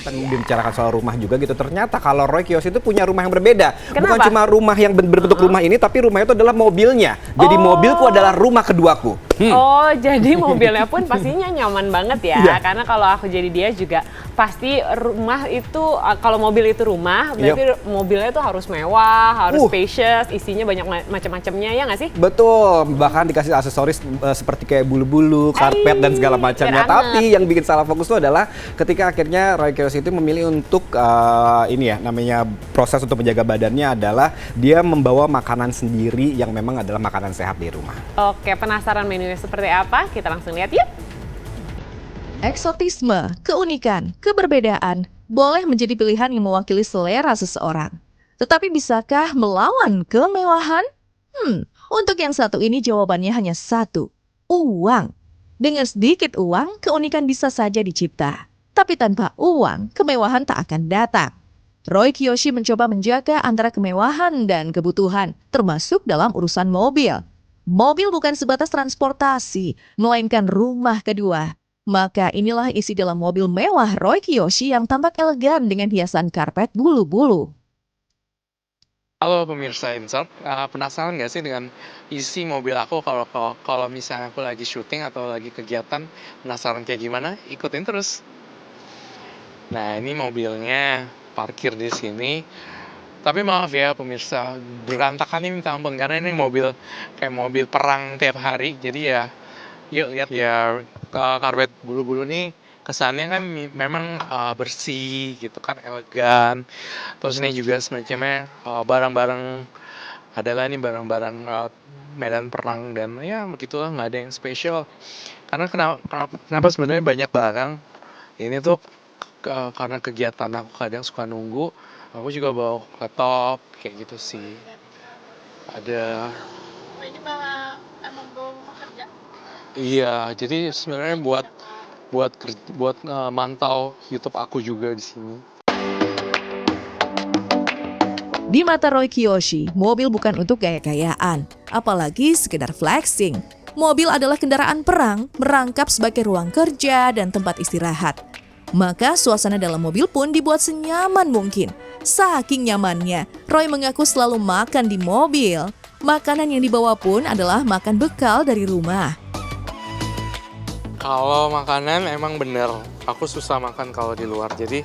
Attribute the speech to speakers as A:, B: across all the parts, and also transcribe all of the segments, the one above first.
A: kita membicarakan soal rumah juga gitu. Ternyata kalau Roy Kiyoshi itu punya rumah yang berbeda. Bukan
B: Kenapa?
A: cuma rumah yang berbentuk rumah ini, tapi rumahnya itu adalah mobilnya. Jadi mobilku adalah rumah keduaku.
B: Oh, jadi mobilnya pun pastinya nyaman banget ya.
A: Iya.
B: Karena kalau aku jadi dia juga pasti rumah itu, kalau mobil itu rumah, berarti mobilnya itu harus mewah, harus spacious, isinya banyak macam-macamnya, ya nggak sih?
A: Betul, bahkan dikasih aksesoris seperti kayak bulu-bulu, karpet dan segala macamnya.
B: biar
A: Tapi yang bikin salah fokus itu adalah ketika akhirnya Roy Kiyoshi itu memilih untuk ini ya namanya proses untuk menjaga badannya adalah dia membawa makanan sendiri yang memang adalah makanan sehat di rumah.
B: Oke, penasaran menunya seperti apa? Kita langsung lihat yuk.
C: Eksotisme, keunikan, keberbedaan boleh menjadi pilihan yang mewakili selera seseorang. Tetapi bisakah melawan kemewahan? Untuk yang satu ini jawabannya hanya satu, uang. Dengan sedikit uang, keunikan bisa saja dicipta. Tapi tanpa uang, kemewahan tak akan datang. Roy Kiyoshi mencoba menjaga antara kemewahan dan kebutuhan, termasuk dalam urusan mobil. Mobil bukan sebatas transportasi, melainkan rumah kedua. Maka inilah isi dalam mobil mewah Roy Kiyoshi yang tampak elegan dengan hiasan karpet bulu-bulu.
D: Halo pemirsa Insert, penasaran nggak sih dengan isi mobil aku kalau misalnya aku lagi syuting atau lagi kegiatan, penasaran kayak gimana? Ikutin terus. Nah ini mobilnya parkir di sini, tapi maaf ya pemirsa, berantakan ini minta ampun karena ini mobil kayak mobil perang tiap hari, jadi ya yuk lihat ya karpet bulu-bulu nih kesannya kan memang bersih gitu kan, elegan. Terus ini juga semacamnya barang-barang adalah ini barang-barang medan perang dan ya begitulah, nggak ada yang spesial. Karena kenapa sebenarnya banyak barang ini tuh karena kegiatan aku kadang suka nunggu, aku juga bawa laptop kayak gitu sih. Ada. Ini malah emang bawa kerja. Iya, jadi sebenarnya buat mantau YouTube aku juga di sini.
C: Di mata Roy Kiyoshi, mobil bukan untuk gaya-gayaan, apalagi sekedar flexing. Mobil adalah kendaraan perang, merangkap sebagai ruang kerja dan tempat istirahat. Maka suasana dalam mobil pun dibuat senyaman mungkin. Saking nyamannya, Roy mengaku selalu makan di mobil. Makanan yang dibawa pun adalah makan bekal dari rumah.
D: Kalau makanan emang bener, aku susah makan kalau di luar. Jadi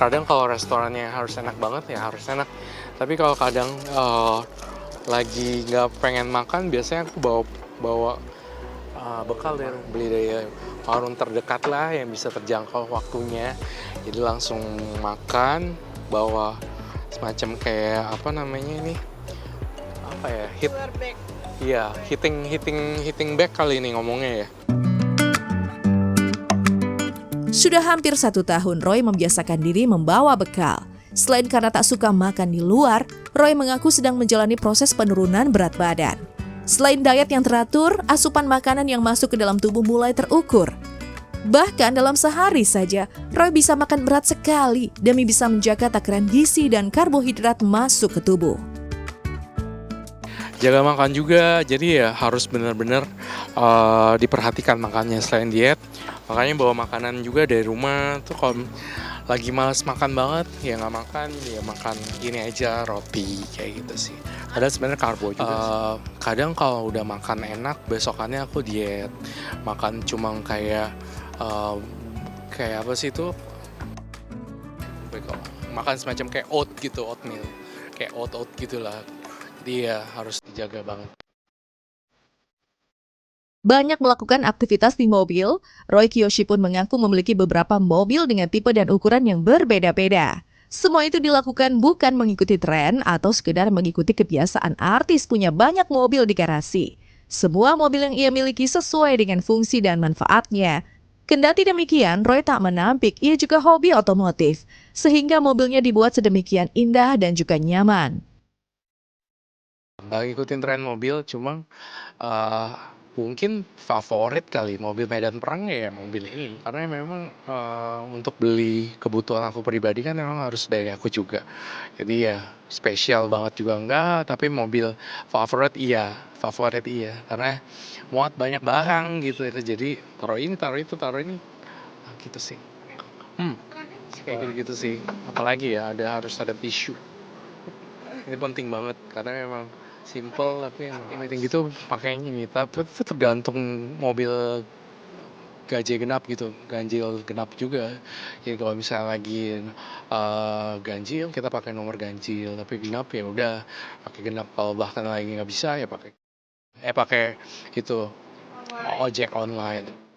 D: kadang kalau restorannya harus enak banget ya harus enak. Tapi kalau kadang lagi nggak pengen makan, biasanya aku bawa bekal beli dari warung terdekat lah yang bisa terjangkau waktunya. Jadi langsung makan, bawa semacam kayak apa namanya ini? Apa ya? Iya, hitting bag kali ini ngomongnya ya.
C: Sudah hampir 1 tahun Roy membiasakan diri membawa bekal. Selain karena tak suka makan di luar, Roy mengaku sedang menjalani proses penurunan berat badan. Selain diet yang teratur, asupan makanan yang masuk ke dalam tubuh mulai terukur. Bahkan dalam sehari saja, Roy bisa makan berat sekali demi bisa menjaga takaran gizi dan karbohidrat masuk ke tubuh.
D: Jaga makan juga, jadi ya harus benar-benar diperhatikan makannya selain diet. Makanya bawa makanan juga dari rumah tuh, kalau lagi males makan banget ya nggak makan, ya makan gini aja, roti kayak gitu sih. Ada sebenarnya karbo juga. Kadang kalau udah makan enak, besokannya aku diet. Makan cuma kayak apa sih itu? Makan semacam kayak oatmeal, kayak oat gitulah. Dia harus dijaga banget.
C: Banyak melakukan aktivitas di mobil, Roy Kiyoshi pun mengaku memiliki beberapa mobil dengan tipe dan ukuran yang berbeda-beda. Semua itu dilakukan bukan mengikuti tren atau sekedar mengikuti kebiasaan artis punya banyak mobil di garasi. Semua mobil yang ia miliki sesuai dengan fungsi dan manfaatnya. Kendati demikian, Roy tak menampik ia juga hobi otomotif, sehingga mobilnya dibuat sedemikian indah dan juga nyaman.
D: Nggak ngikutin tren mobil, cuma mungkin favorit kali mobil medan perang ya mobil ini. Karena memang untuk beli kebutuhan aku pribadi kan memang harus dari aku juga. Jadi ya spesial banget juga enggak, tapi mobil favorit iya. Karena muat banyak barang gitu. Jadi taruh ini, taruh itu, taruh ini. Nah, gitu sih. Kayak gitu-gitu sih. Apalagi ya harus ada tisu. Ini penting banget karena memang simple tapi yang penting gitu pakainya nih. Tapi itu tergantung mobil ganjil genap gitu, ganjil genap juga. Jadi kalau misalnya lagi ganjil kita pakai nomor ganjil, tapi genap ya udah pakai genap. Kalau bahkan lagi nggak bisa ya pakai itu ojek online.